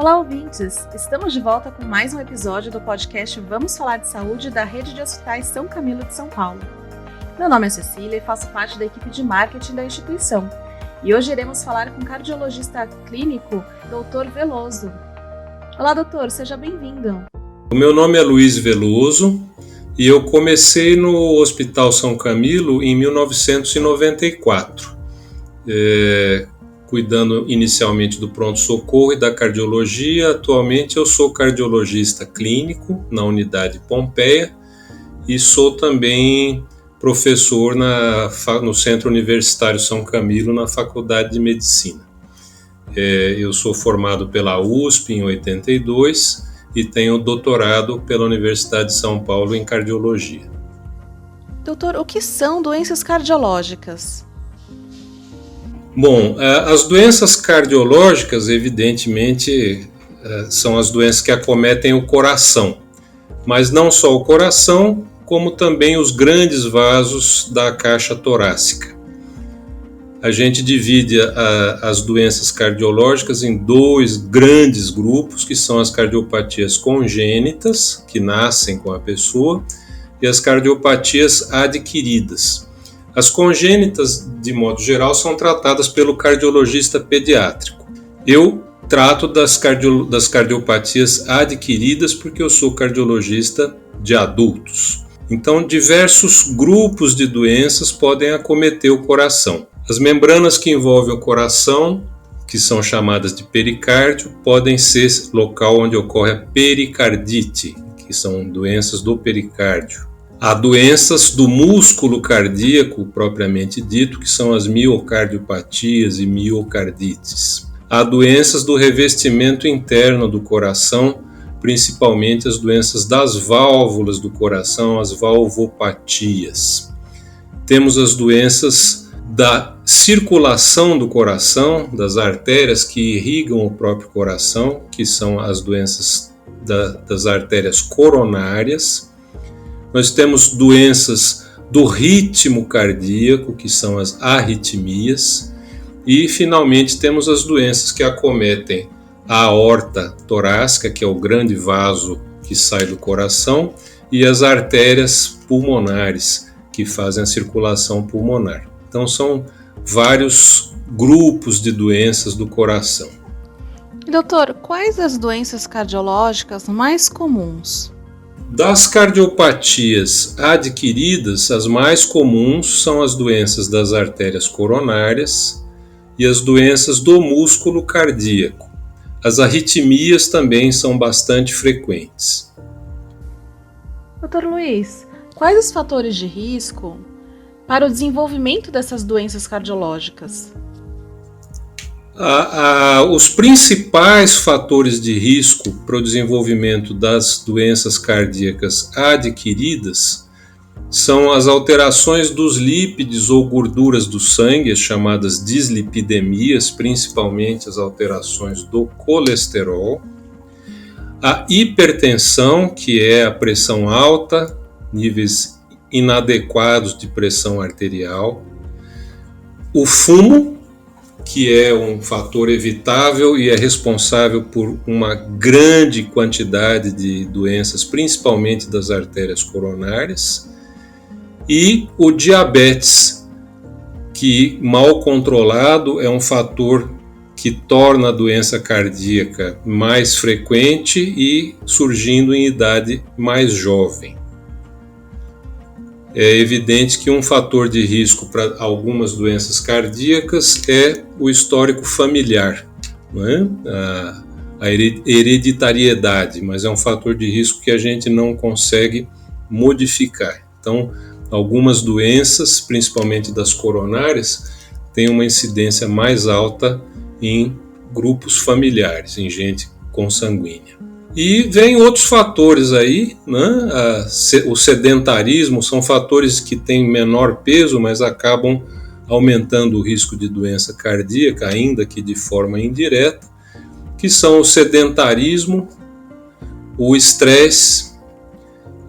Olá, ouvintes! Estamos de volta com mais um episódio do podcast Vamos Falar de Saúde da Rede de Hospitais São Camilo de São Paulo. Meu nome é Cecília e faço parte da equipe de marketing da instituição. E hoje iremos falar com o cardiologista clínico, Dr. Veloso. Olá, doutor, seja bem-vindo. O meu nome é Luiz Veloso e eu comecei no Hospital São Camilo em 1994, cuidando inicialmente do pronto-socorro e da cardiologia. Atualmente eu sou cardiologista clínico na unidade Pompeia e sou também professor no Centro Universitário São Camilo, na Faculdade de Medicina. Eu sou formado pela USP em 82 e tenho doutorado pela Universidade de São Paulo em cardiologia. Doutor, o que são doenças cardiológicas? Bom, as doenças cardiológicas, evidentemente, são as doenças que acometem o coração, mas não só o coração, como também os grandes vasos da caixa torácica. A gente divide as doenças cardiológicas em dois grandes grupos, que são as cardiopatias congênitas, que nascem com a pessoa, e as cardiopatias adquiridas. As congênitas, de modo geral, são tratadas pelo cardiologista pediátrico. Eu trato das cardiopatias adquiridas porque eu sou cardiologista de adultos. Então, diversos grupos de doenças podem acometer o coração. As membranas que envolvem o coração, que são chamadas de pericárdio, podem ser local onde ocorre a pericardite, que são doenças do pericárdio. Há doenças do músculo cardíaco, propriamente dito, que são as miocardiopatias e miocardites. Há doenças do revestimento interno do coração, principalmente as doenças das válvulas do coração, as valvopatias. Temos as doenças da circulação do coração, das artérias que irrigam o próprio coração, que são as doenças das artérias coronárias. Nós temos doenças do ritmo cardíaco, que são as arritmias, e finalmente temos as doenças que acometem a aorta torácica, que é o grande vaso que sai do coração, e as artérias pulmonares, que fazem a circulação pulmonar. Então são vários grupos de doenças do coração. Doutor, quais as doenças cardiológicas mais comuns? Das cardiopatias adquiridas, as mais comuns são as doenças das artérias coronárias e as doenças do músculo cardíaco. As arritmias também são bastante frequentes. Doutor Luiz, quais os fatores de risco para o desenvolvimento dessas doenças cardiológicas? Os principais fatores de risco para o desenvolvimento das doenças cardíacas adquiridas são as alterações dos lípides ou gorduras do sangue, as chamadas dislipidemias, principalmente as alterações do colesterol, a hipertensão, que é a pressão alta, níveis inadequados de pressão arterial, o fumo, que é um fator evitável e é responsável por uma grande quantidade de doenças, principalmente das artérias coronárias, e o diabetes, que mal controlado é um fator que torna a doença cardíaca mais frequente e surgindo em idade mais jovem. É evidente que um fator de risco para algumas doenças cardíacas é o histórico familiar, não é? A hereditariedade, mas é um fator de risco que a gente não consegue modificar. Então, algumas doenças, principalmente das coronárias, têm uma incidência mais alta em grupos familiares, em gente consanguínea. E vem outros fatores aí, né? O sedentarismo são fatores que têm menor peso, mas acabam aumentando o risco de doença cardíaca, ainda que de forma indireta, que são o sedentarismo, o estresse,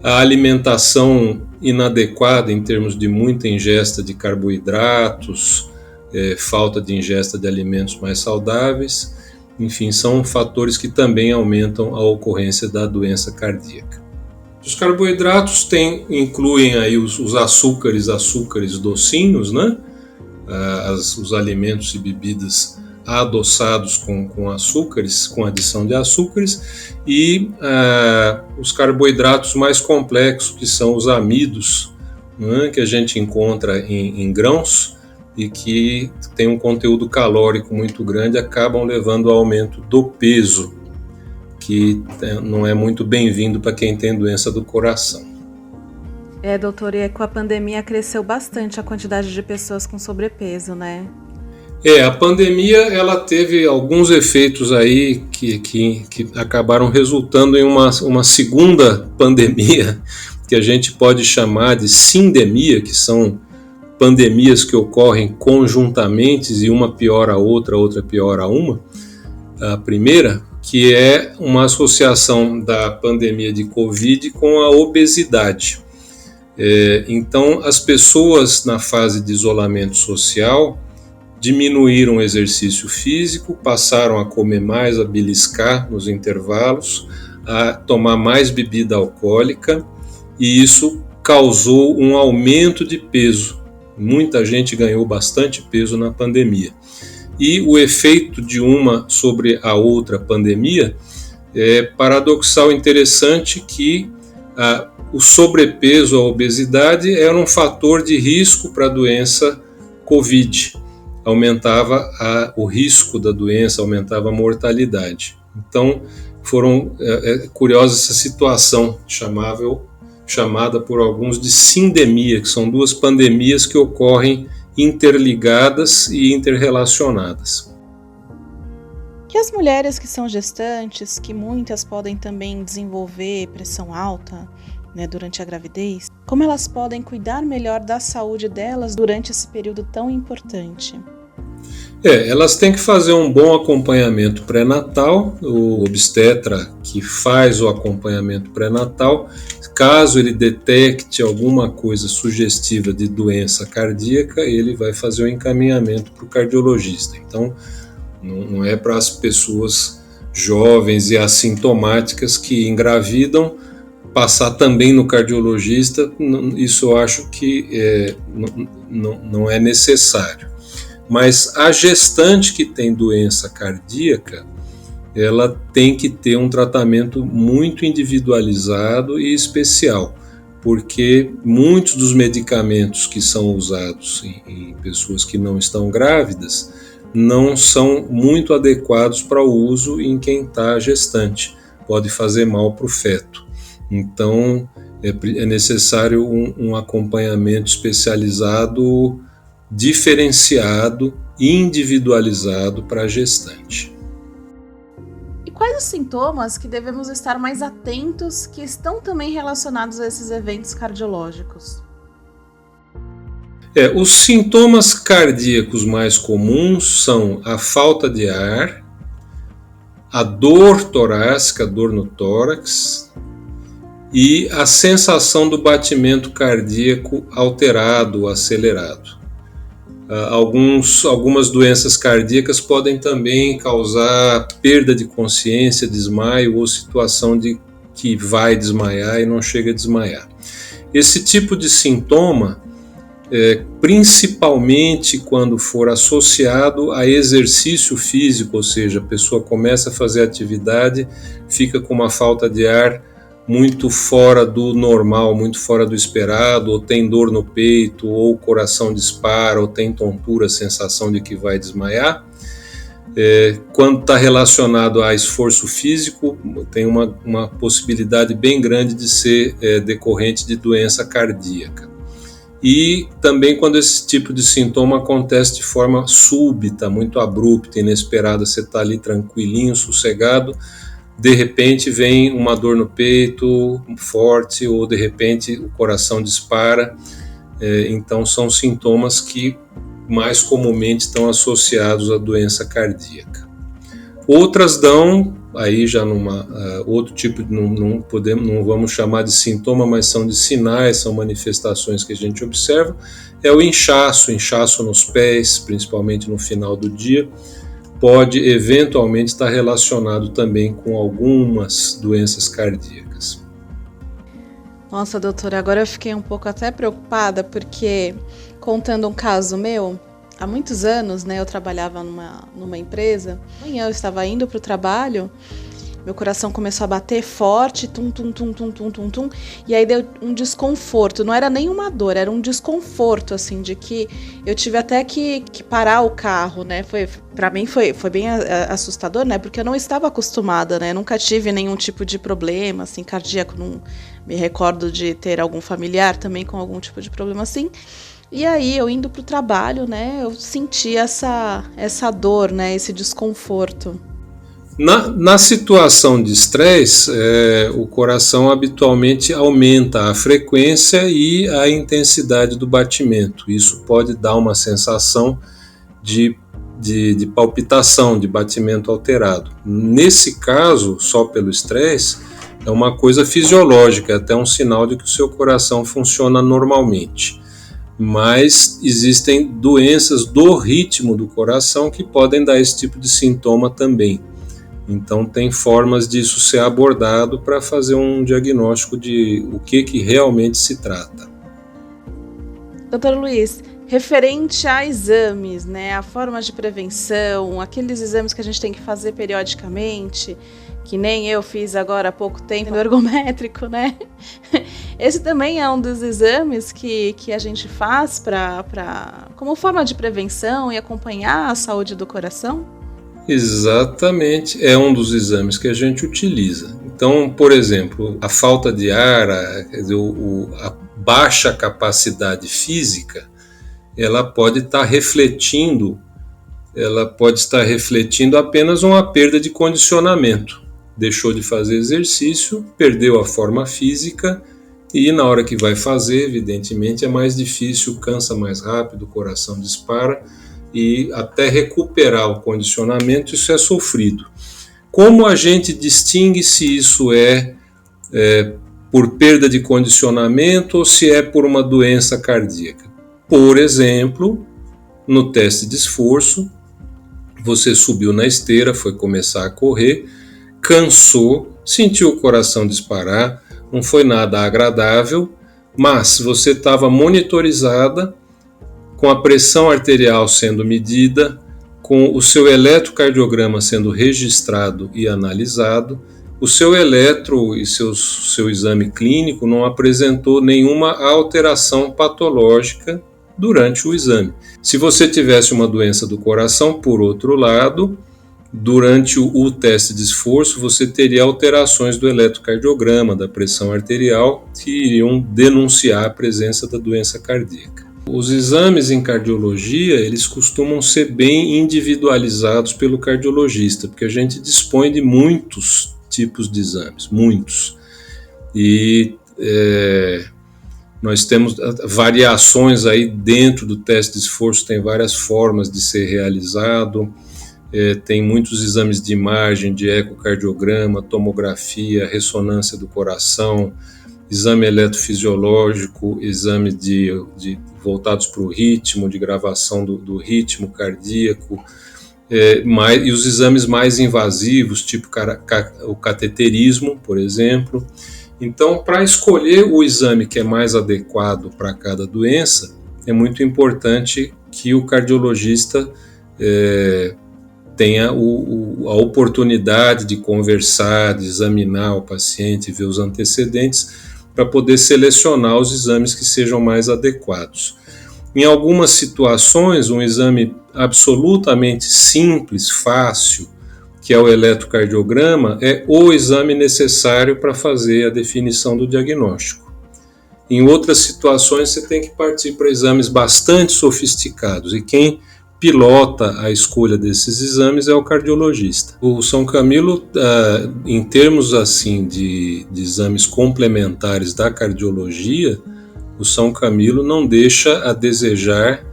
a alimentação inadequada em termos de muita ingesta de carboidratos, falta de ingesta de alimentos mais saudáveis, enfim, são fatores que também aumentam a ocorrência da doença cardíaca. Os carboidratos incluem aí os açúcares docinhos, né? Os alimentos e bebidas adoçados com açúcares, com adição de açúcares, e os carboidratos mais complexos, que são os amidos, né? Que a gente encontra em grãos, e que tem um conteúdo calórico muito grande, acabam levando ao aumento do peso, que não é muito bem-vindo para quem tem doença do coração. Doutor, e com a pandemia cresceu bastante a quantidade de pessoas com sobrepeso, né? A pandemia ela teve alguns efeitos aí que acabaram resultando em uma segunda pandemia, que a gente pode chamar de sindemia, que são pandemias que ocorrem conjuntamente e uma piora a outra piora a uma. A primeira, que é uma associação da pandemia de Covid com a obesidade. Então, as pessoas na fase de isolamento social diminuíram o exercício físico, passaram a comer mais, a beliscar nos intervalos, a tomar mais bebida alcoólica, e isso causou um aumento de peso. Muita gente ganhou bastante peso na pandemia. E o efeito de uma sobre a outra pandemia é paradoxal, interessante, que o sobrepeso, a obesidade, era um fator de risco para a doença Covid. Aumentava o risco da doença, aumentava a mortalidade. Então, curiosa essa situação, chamada por alguns de sindemia, que são duas pandemias que ocorrem interligadas e interrelacionadas. Que as mulheres que são gestantes, que muitas podem também desenvolver pressão alta, né, durante a gravidez, como elas podem cuidar melhor da saúde delas durante esse período tão importante? Elas têm que fazer um bom acompanhamento pré-natal, o obstetra que faz o acompanhamento pré-natal, caso ele detecte alguma coisa sugestiva de doença cardíaca, ele vai fazer o encaminhamento para o cardiologista. Então, não é para as pessoas jovens e assintomáticas que engravidam passar também no cardiologista, isso eu acho que não é necessário. Mas a gestante que tem doença cardíaca, ela tem que ter um tratamento muito individualizado e especial, porque muitos dos medicamentos que são usados em pessoas que não estão grávidas não são muito adequados para o uso em quem está gestante, pode fazer mal para o feto. Então é necessário um acompanhamento especializado, diferenciado, individualizado para a gestante. E quais os sintomas que devemos estar mais atentos que estão também relacionados a esses eventos cardiológicos? Os sintomas cardíacos mais comuns são a falta de ar, a dor torácica, dor no tórax, e a sensação do batimento cardíaco alterado, acelerado. Algumas doenças cardíacas podem também causar perda de consciência, desmaio ou situação de que vai desmaiar e não chega a desmaiar. Esse tipo de sintoma, principalmente quando for associado a exercício físico, ou seja, a pessoa começa a fazer atividade, fica com uma falta de ar muito fora do normal, muito fora do esperado, ou tem dor no peito, ou o coração dispara, ou tem tontura, sensação de que vai desmaiar. Quando está relacionado a esforço físico, tem uma possibilidade bem grande de ser decorrente de doença cardíaca. E também quando esse tipo de sintoma acontece de forma súbita, muito abrupta, inesperada, você está ali tranquilinho, sossegado, de repente vem uma dor no peito forte, ou de repente o coração dispara. Então são sintomas que mais comumente estão associados à doença cardíaca. Outras dão, aí já outro tipo, não vamos chamar de sintoma, mas são de sinais, são manifestações que a gente observa, é o inchaço nos pés, principalmente no final do dia, pode eventualmente estar relacionado também com algumas doenças cardíacas. Nossa, doutora, agora eu fiquei um pouco até preocupada, porque contando um caso meu, há muitos anos, né, eu trabalhava numa empresa, amanhã eu estava indo para o trabalho, meu coração começou a bater forte, tum, tum, tum, tum, tum, tum, tum, e aí deu um desconforto, não era nem uma dor, era um desconforto, assim, de que eu tive até que parar o carro, né, para mim foi bem assustador, né, porque eu não estava acostumada, né, nunca tive nenhum tipo de problema, assim, cardíaco, não me recordo de ter algum familiar também com algum tipo de problema assim. E aí, eu indo para o trabalho, né, eu senti essa dor, né, esse desconforto. Na situação de estresse, o coração habitualmente aumenta a frequência e a intensidade do batimento. Isso pode dar uma sensação de palpitação, de batimento alterado. Nesse caso, só pelo estresse, é uma coisa fisiológica, até um sinal de que o seu coração funciona normalmente. Mas existem doenças do ritmo do coração que podem dar esse tipo de sintoma também. Então tem formas disso ser abordado para fazer um diagnóstico de o que realmente se trata. Doutor Luiz, referente a exames, né, a formas de prevenção, aqueles exames que a gente tem que fazer periodicamente, que nem eu fiz agora há pouco tempo no ergométrico, né? Esse também é um dos exames que a gente faz como forma de prevenção e acompanhar a saúde do coração? Exatamente, é um dos exames que a gente utiliza. Então, por exemplo, a falta de ar, a baixa capacidade física, ela pode estar refletindo apenas uma perda de condicionamento. Deixou de fazer exercício, perdeu a forma física e na hora que vai fazer, evidentemente, é mais difícil, cansa mais rápido, o coração dispara e até recuperar o condicionamento, isso é sofrido. Como a gente distingue se isso é por perda de condicionamento ou se é por uma doença cardíaca? Por exemplo, no teste de esforço, você subiu na esteira, foi começar a correr, cansou, sentiu o coração disparar, não foi nada agradável, mas você estava monitorizada, com a pressão arterial sendo medida, com o seu eletrocardiograma sendo registrado e analisado, o seu eletro e seu exame clínico não apresentou nenhuma alteração patológica durante o exame. Se você tivesse uma doença do coração, por outro lado, durante o teste de esforço, você teria alterações do eletrocardiograma, da pressão arterial, que iriam denunciar a presença da doença cardíaca. Os exames em cardiologia, eles costumam ser bem individualizados pelo cardiologista, porque a gente dispõe de muitos tipos de exames, muitos. E nós temos variações aí dentro do teste de esforço, tem várias formas de ser realizado. Tem muitos exames de imagem, de ecocardiograma, tomografia, ressonância do coração, exame eletrofisiológico, exame voltados para o ritmo, de gravação do ritmo cardíaco, e os exames mais invasivos, tipo o cateterismo, por exemplo. Então, para escolher o exame que é mais adequado para cada doença, é muito importante que o cardiologista tenha a oportunidade de conversar, de examinar o paciente, ver os antecedentes, para poder selecionar os exames que sejam mais adequados. Em algumas situações, um exame absolutamente simples, fácil, que é o eletrocardiograma, é o exame necessário para fazer a definição do diagnóstico. Em outras situações, você tem que partir para exames bastante sofisticados, e quem pilota a escolha desses exames é o cardiologista. O São Camilo, em termos assim de exames complementares da cardiologia, o São Camilo não deixa a desejar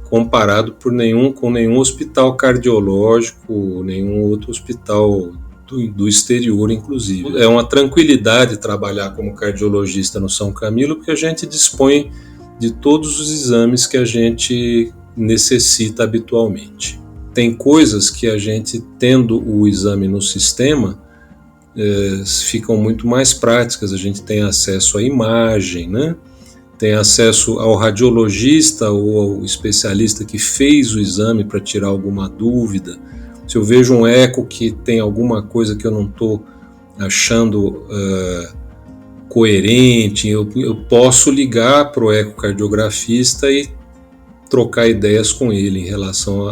comparado com nenhum hospital cardiológico, nenhum outro hospital do exterior, inclusive. É uma tranquilidade trabalhar como cardiologista no São Camilo, porque a gente dispõe de todos os exames que a gente necessita habitualmente. tem coisas que a gente, tendo o exame no sistema, ficam muito mais práticas. A gente tem acesso à imagem, né? Tem acesso ao radiologista ou ao especialista que fez o exame para tirar alguma dúvida. Se eu vejo um eco que tem alguma coisa que eu não estou achando coerente, eu posso ligar para o ecocardiografista e trocar ideias com ele em relação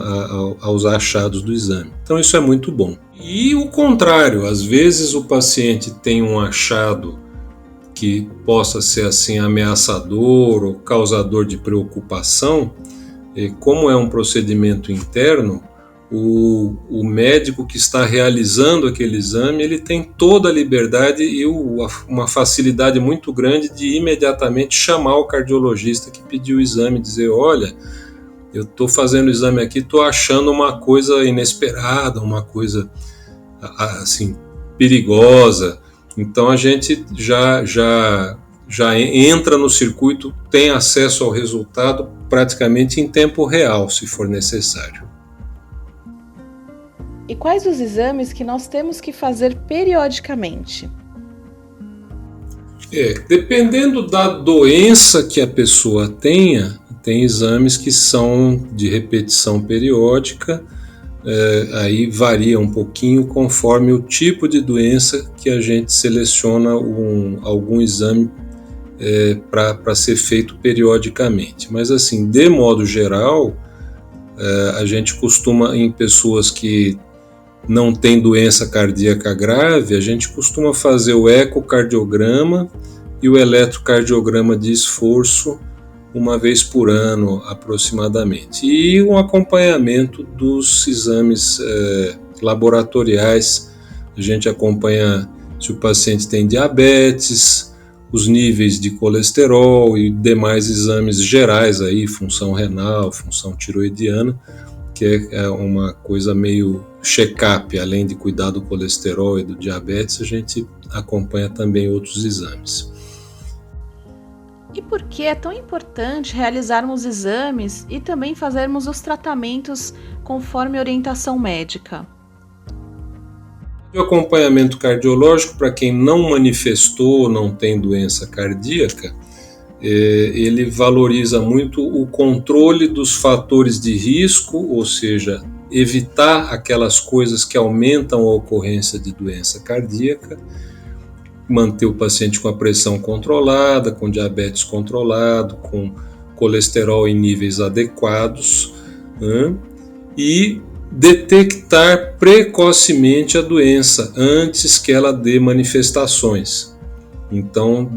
aos achados do exame. Então isso é muito bom. E o contrário, às vezes o paciente tem um achado que possa ser assim ameaçador ou causador de preocupação, e como é um procedimento interno, o médico que está realizando aquele exame, ele tem toda a liberdade e uma facilidade muito grande de imediatamente chamar o cardiologista que pediu o exame e dizer: olha, eu estou fazendo o exame aqui, estou achando uma coisa inesperada, uma coisa assim perigosa. Então a gente já entra no circuito, tem acesso ao resultado praticamente em tempo real, se for necessário. E quais os exames que nós temos que fazer periodicamente? Dependendo da doença que a pessoa tenha, tem exames que são de repetição periódica, aí varia um pouquinho conforme o tipo de doença que a gente seleciona algum exame para ser feito periodicamente. Mas assim, de modo geral, a gente costuma, em pessoas que não têm doença cardíaca grave, a gente costuma fazer o ecocardiograma e o eletrocardiograma de esforço uma vez por ano aproximadamente, e um acompanhamento dos exames laboratoriais. A gente acompanha se o paciente tem diabetes, os níveis de colesterol e demais exames gerais, aí, função renal, função tiroidiana, que é uma coisa meio check-up. Além de cuidar do colesterol e do diabetes, a gente acompanha também outros exames. E por que é tão importante realizarmos exames e também fazermos os tratamentos conforme orientação médica? O acompanhamento cardiológico, para quem não manifestou, não tem doença cardíaca, ele valoriza muito o controle dos fatores de risco, ou seja, evitar aquelas coisas que aumentam a ocorrência de doença cardíaca, manter o paciente com a pressão controlada, com diabetes controlado, com colesterol em níveis adequados, né? E detectar precocemente a doença antes que ela dê manifestações. Então,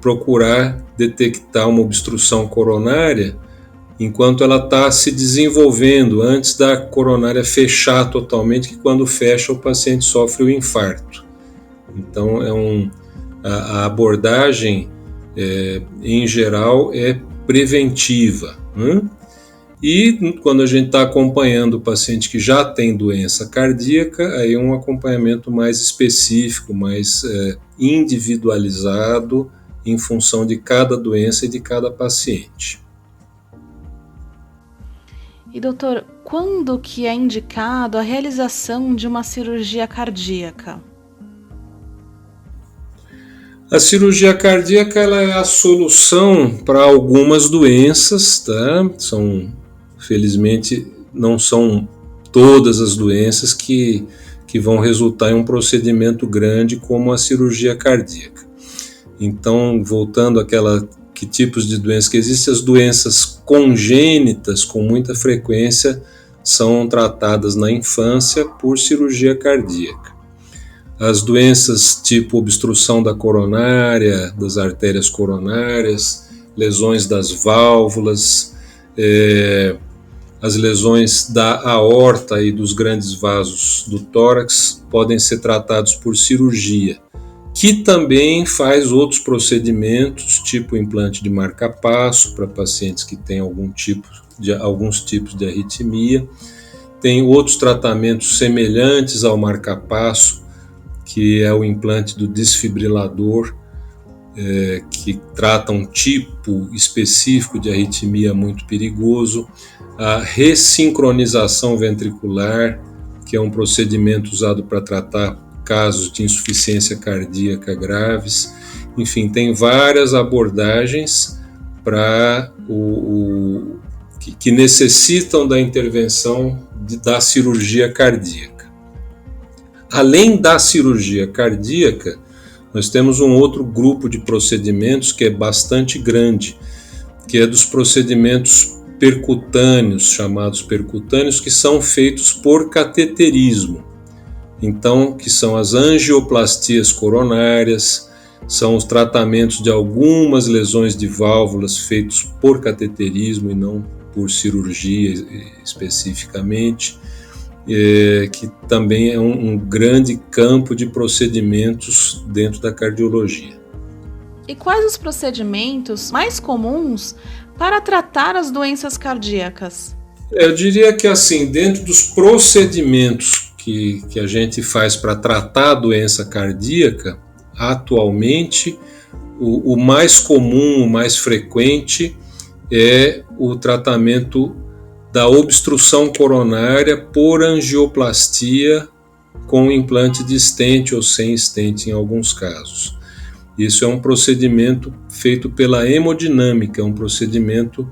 procurar detectar uma obstrução coronária enquanto ela está se desenvolvendo, antes da coronária fechar totalmente, que quando fecha o paciente sofre o infarto. Então a abordagem em geral é preventiva, né? E quando a gente está acompanhando o paciente que já tem doença cardíaca, aí é um acompanhamento mais específico, mais individualizado em função de cada doença e de cada paciente. E doutor, quando que é indicado a realização de uma cirurgia cardíaca? A cirurgia cardíaca, ela é a solução para algumas doenças, tá? Felizmente, não são todas as doenças que vão resultar em um procedimento grande como a cirurgia cardíaca. Então, voltando que tipos de doenças que existem, as doenças congênitas, com muita frequência, são tratadas na infância por cirurgia cardíaca. As doenças tipo obstrução da coronária, das artérias coronárias, lesões das válvulas, as lesões da aorta e dos grandes vasos do tórax podem ser tratados por cirurgia, que também faz outros procedimentos, tipo implante de marca-passo para pacientes que têm alguns tipos de arritmia. Tem outros tratamentos semelhantes ao marca-passo, que é o implante do desfibrilador, que trata um tipo específico de arritmia muito perigoso. a ressincronização ventricular, que é um procedimento usado para tratar casos de insuficiência cardíaca graves. Enfim, tem várias abordagens para que necessitam da intervenção da cirurgia cardíaca. Além da cirurgia cardíaca, nós temos um outro grupo de procedimentos que é bastante grande, que é dos procedimentos percutâneos, chamados percutâneos, que são feitos por cateterismo. Então, que são as angioplastias coronárias, são os tratamentos de algumas lesões de válvulas feitos por cateterismo e não por cirurgia especificamente, que também é um grande campo de procedimentos dentro da cardiologia. E quais os procedimentos mais comuns para tratar as doenças cardíacas? Eu diria que, assim, dentro dos procedimentos que a gente faz para tratar a doença cardíaca, atualmente, o mais comum, o mais frequente é o tratamento da obstrução coronária por angioplastia com implante de stent ou sem stent em alguns casos. Isso é um procedimento feito pela hemodinâmica, é um procedimento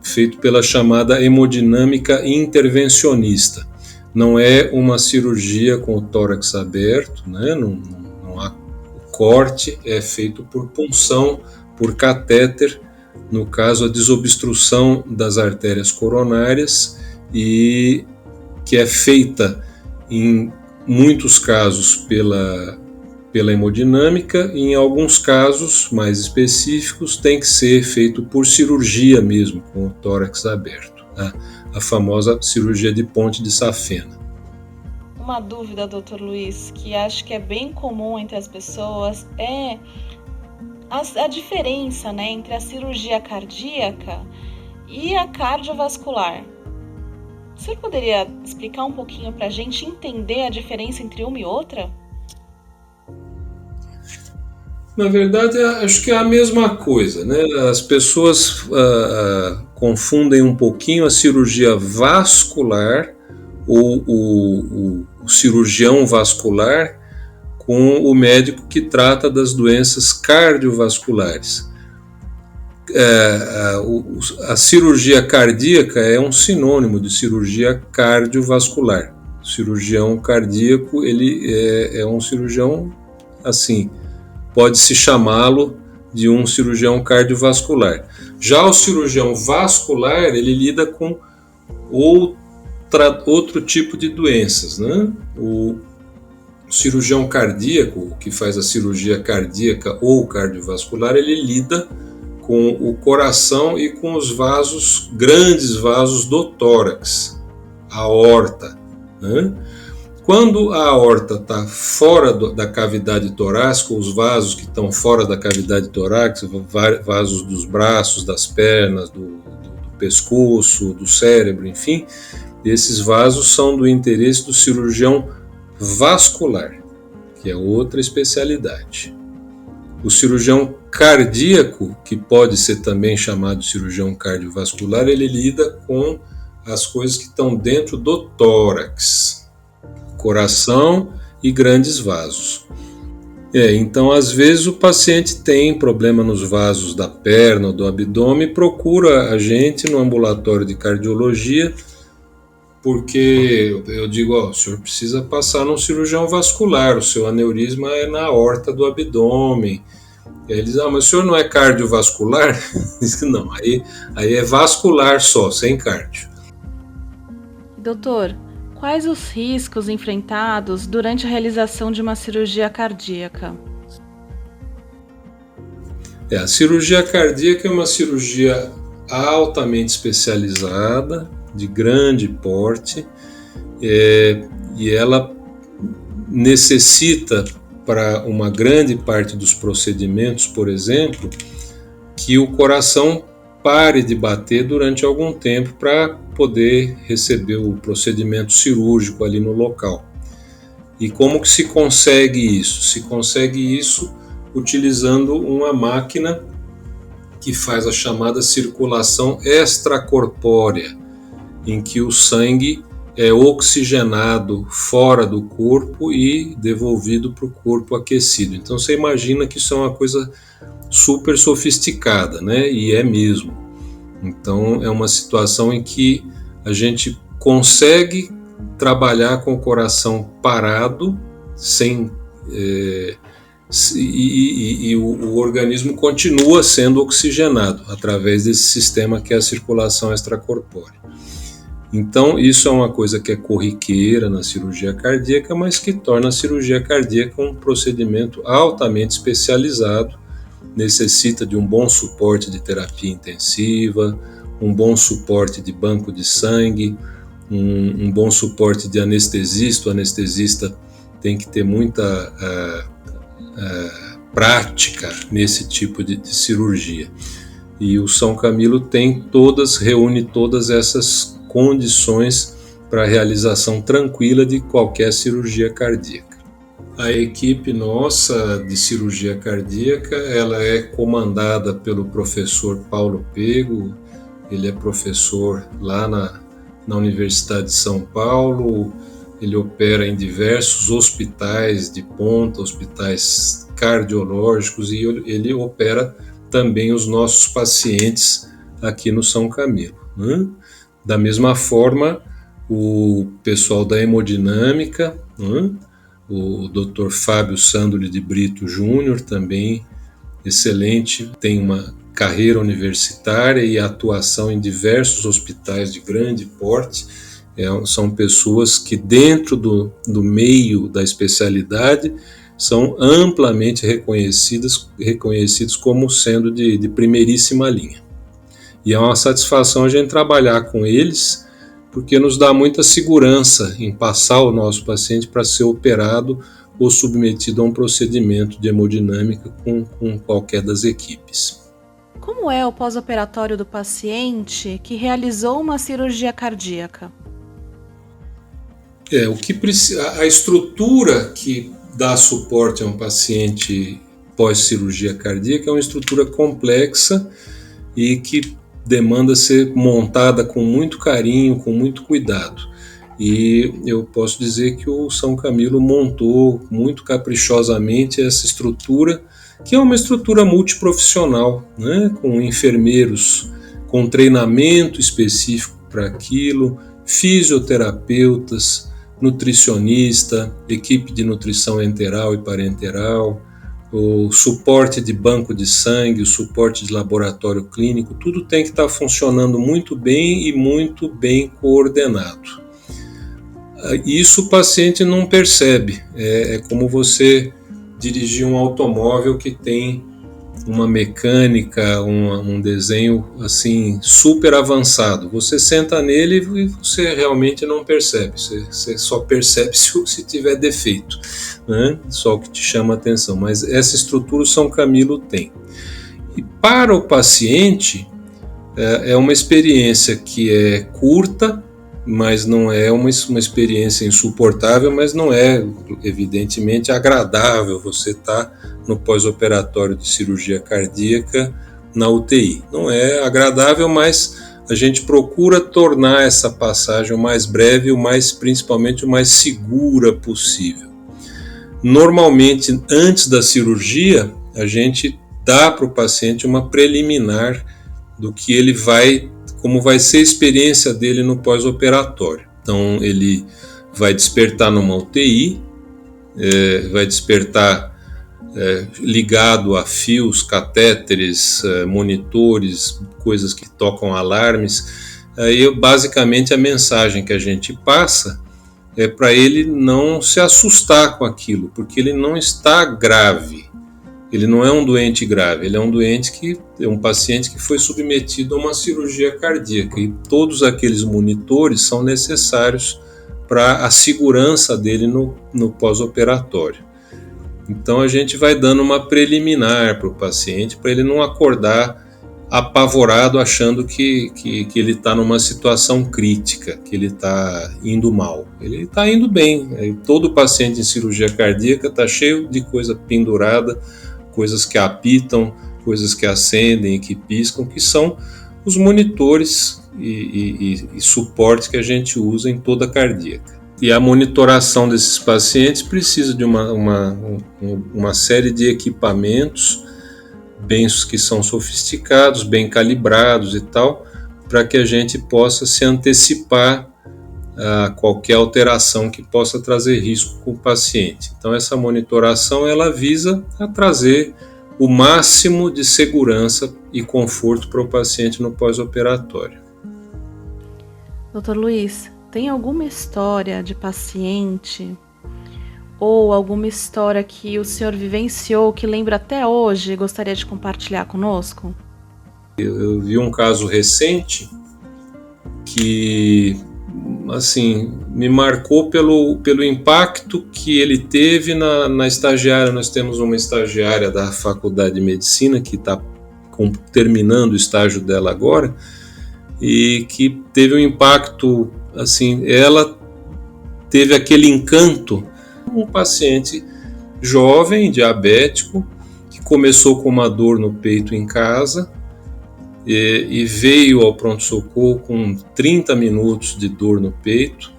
feito pela chamada hemodinâmica intervencionista. Não é uma cirurgia com o tórax aberto, né? Não há corte, é feito por punção, por catéter, no caso a desobstrução das artérias coronárias, e que é feita em muitos casos pela hemodinâmica, e em alguns casos mais específicos tem que ser feito por cirurgia mesmo, com o tórax aberto, tá? A famosa cirurgia de ponte de safena. Uma dúvida, Dr. Luiz, que acho que é bem comum entre as pessoas, é a diferença, né, entre a cirurgia cardíaca e a cardiovascular. O senhor poderia explicar um pouquinho para a gente entender a diferença entre uma e outra? Na verdade, acho que é a mesma coisa, né? As pessoas confundem um pouquinho a cirurgia vascular ou o cirurgião vascular com o médico que trata das doenças cardiovasculares. A cirurgia cardíaca é um sinônimo de cirurgia cardiovascular. O cirurgião cardíaco, ele é um cirurgião, assim, pode-se chamá-lo de um cirurgião cardiovascular. Já o cirurgião vascular, ele lida com outro tipo de doenças, né? O cirurgião cardíaco, que faz a cirurgia cardíaca ou cardiovascular, ele lida com o coração e com os vasos, grandes vasos do tórax, a aorta, né? Quando a aorta está fora da cavidade torácica, os vasos que estão fora da cavidade torácica, vasos dos braços, das pernas, do pescoço, do cérebro, enfim, esses vasos são do interesse do cirurgião vascular, que é outra especialidade. O cirurgião cardíaco, que pode ser também chamado de cirurgião cardiovascular, ele lida com as coisas que estão dentro do tórax, coração e grandes vasos. Então, às vezes, o paciente tem problema nos vasos da perna ou do abdômen e procura a gente no ambulatório de cardiologia, porque eu digo, o senhor precisa passar num cirurgião vascular, o seu aneurisma é na aorta do abdômen. E aí ele diz, mas o senhor não é cardiovascular? Diz que não, aí é vascular só, sem cardio. Doutor, quais os riscos enfrentados durante a realização de uma cirurgia cardíaca? A cirurgia cardíaca é uma cirurgia altamente especializada, de grande porte, e ela necessita, para uma grande parte dos procedimentos, por exemplo, que o coração pare de bater durante algum tempo para poder receber o procedimento cirúrgico ali no local. E como que se consegue isso? Se consegue isso utilizando uma máquina que faz a chamada circulação extracorpórea. em que o sangue é oxigenado fora do corpo e devolvido para o corpo aquecido. Então você imagina que isso é uma coisa super sofisticada, né? E é mesmo. Então é uma situação em que a gente consegue trabalhar com o coração parado, sem e o organismo continua sendo oxigenado através desse sistema que é a circulação extracorpórea. Então isso é uma coisa que é corriqueira na cirurgia cardíaca, mas que torna a cirurgia cardíaca um procedimento altamente especializado, necessita de um bom suporte de terapia intensiva, um bom suporte de banco de sangue, um bom suporte de anestesista. O anestesista tem que ter muita prática nesse tipo de cirurgia. E o São Camilo reúne todas essas condições para a realização tranquila de qualquer cirurgia cardíaca. A equipe nossa de cirurgia cardíaca, ela é comandada pelo professor Paulo Pego. Ele é professor lá na Universidade de São Paulo. Ele opera em diversos hospitais de ponta, hospitais cardiológicos, e ele opera também os nossos pacientes aqui no São Camilo, né? Da mesma forma, o pessoal da hemodinâmica, né? O Dr. Fábio Sandoli de Brito Júnior, também excelente, tem uma carreira universitária e atuação em diversos hospitais de grande porte. São pessoas que dentro do meio da especialidade são amplamente reconhecidos como sendo de primeiríssima linha. E é uma satisfação a gente trabalhar com eles, porque nos dá muita segurança em passar o nosso paciente para ser operado ou submetido a um procedimento de hemodinâmica com qualquer das equipes. Como é o pós-operatório do paciente que realizou uma cirurgia cardíaca? A estrutura que dá suporte a um paciente pós-cirurgia cardíaca é uma estrutura complexa e que demanda ser montada com muito carinho, com muito cuidado. E eu posso dizer que o São Camilo montou muito caprichosamente essa estrutura, que é uma estrutura multiprofissional, né? Com enfermeiros com treinamento específico para aquilo, fisioterapeutas, nutricionista, equipe de nutrição enteral e parenteral, o suporte de banco de sangue, o suporte de laboratório clínico, tudo tem que estar funcionando muito bem e muito bem coordenado. Isso o paciente não percebe, é como você dirigir um automóvel que tem uma mecânica, um desenho assim super avançado. Você senta nele e você realmente não percebe, você só percebe se tiver defeito, né? Só o que te chama a atenção, mas essa estrutura o São Camilo tem. E para o paciente é uma experiência que é curta, mas não é uma experiência insuportável, mas não é evidentemente agradável você estar no pós-operatório de cirurgia cardíaca na UTI. Não é agradável, mas a gente procura tornar essa passagem o mais breve e principalmente o mais segura possível. Normalmente, antes da cirurgia, a gente dá para o paciente uma preliminar do que ele como vai ser a experiência dele no pós-operatório. Então, ele vai despertar numa UTI, vai despertar ligado a fios, catéteres, monitores, coisas que tocam alarmes. Aí, basicamente, a mensagem que a gente passa é para ele não se assustar com aquilo, porque ele não está grave. Ele não é um doente grave, ele é um paciente que foi submetido a uma cirurgia cardíaca e todos aqueles monitores são necessários para a segurança dele no pós-operatório. Então a gente vai dando uma preliminar para o paciente, para ele não acordar apavorado achando que ele está numa situação crítica, que ele está indo mal. Ele está indo bem. Todo paciente em cirurgia cardíaca está cheio de coisa pendurada, coisas que apitam, coisas que acendem e que piscam, que são os monitores e suporte que a gente usa em toda a cardíaca. E a monitoração desses pacientes precisa de uma série de equipamentos que são sofisticados, bem calibrados e tal, para que a gente possa se antecipar a qualquer alteração que possa trazer risco para o paciente. Então essa monitoração ela visa a trazer o máximo de segurança e conforto para o paciente no pós-operatório. Dr. Luiz, tem alguma história de paciente ou alguma história que o senhor vivenciou que lembra até hoje e gostaria de compartilhar conosco? Eu vi um caso recente que assim, me marcou pelo impacto que ele teve na estagiária. Nós temos uma estagiária da Faculdade de Medicina que está terminando o estágio dela agora e que teve um impacto, assim, ela teve aquele encanto. Um paciente jovem, diabético, que começou com uma dor no peito em casa, e veio ao pronto-socorro com 30 minutos de dor no peito.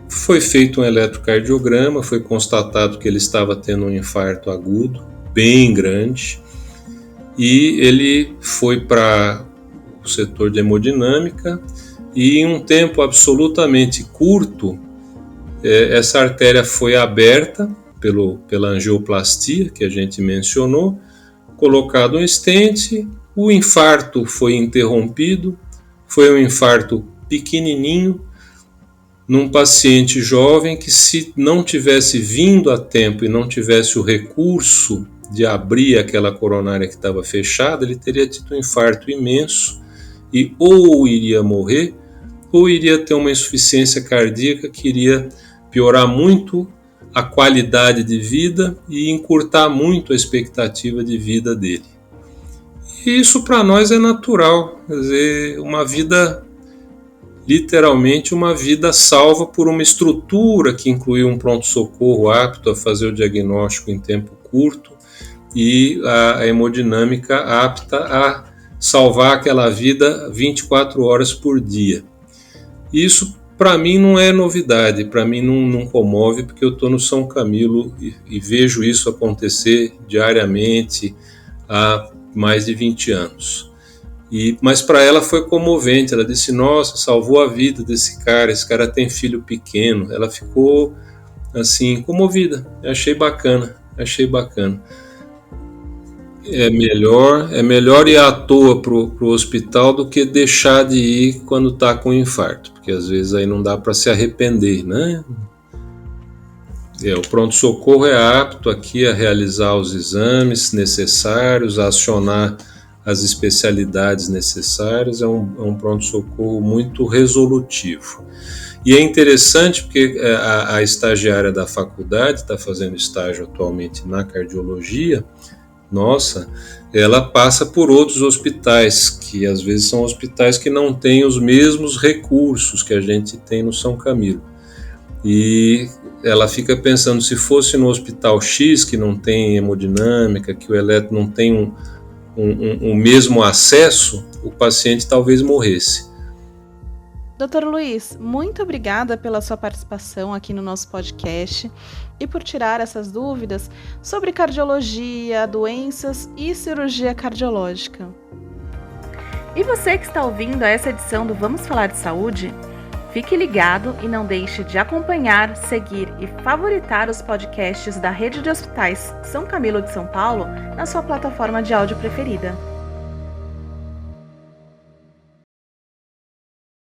Foi feito um eletrocardiograma, foi constatado que ele estava tendo um infarto agudo, bem grande, e ele foi para o setor de hemodinâmica e em um tempo absolutamente curto, essa artéria foi aberta pela angioplastia que a gente mencionou, colocado um stent. O infarto foi interrompido, foi um infarto pequenininho, num paciente jovem que, se não tivesse vindo a tempo e não tivesse o recurso de abrir aquela coronária que estava fechada, ele teria tido um infarto imenso e ou iria morrer ou iria ter uma insuficiência cardíaca que iria piorar muito a qualidade de vida e encurtar muito a expectativa de vida dele. E isso para nós é natural, quer dizer, uma vida, literalmente uma vida salva por uma estrutura que incluiu um pronto-socorro apto a fazer o diagnóstico em tempo curto e a hemodinâmica apta a salvar aquela vida 24 horas por dia. Isso para mim não é novidade, para mim não comove, porque eu estou no São Camilo e vejo isso acontecer diariamente há mais de 20 anos. Mas para ela foi comovente, ela disse, nossa, salvou a vida desse cara, esse cara tem filho pequeno. Ela ficou assim, comovida, achei bacana. É melhor ir à toa pro hospital do que deixar de ir quando está com infarto, porque às vezes aí não dá para se arrepender, né? O pronto-socorro é apto aqui a realizar os exames necessários, a acionar as especialidades necessárias, é um pronto-socorro muito resolutivo. E é interessante porque a estagiária da faculdade está fazendo estágio atualmente na cardiologia, ela passa por outros hospitais, que às vezes são hospitais que não têm os mesmos recursos que a gente tem no São Camilo. E ela fica pensando, se fosse no hospital X, que não tem hemodinâmica, que o eletro não tem o mesmo acesso, o paciente talvez morresse. Dr. Luiz, muito obrigada pela sua participação aqui no nosso podcast e por tirar essas dúvidas sobre cardiologia, doenças e cirurgia cardiológica. E você que está ouvindo essa edição do Vamos Falar de Saúde, fique ligado e não deixe de acompanhar, seguir e favoritar os podcasts da Rede de Hospitais São Camilo de São Paulo na sua plataforma de áudio preferida.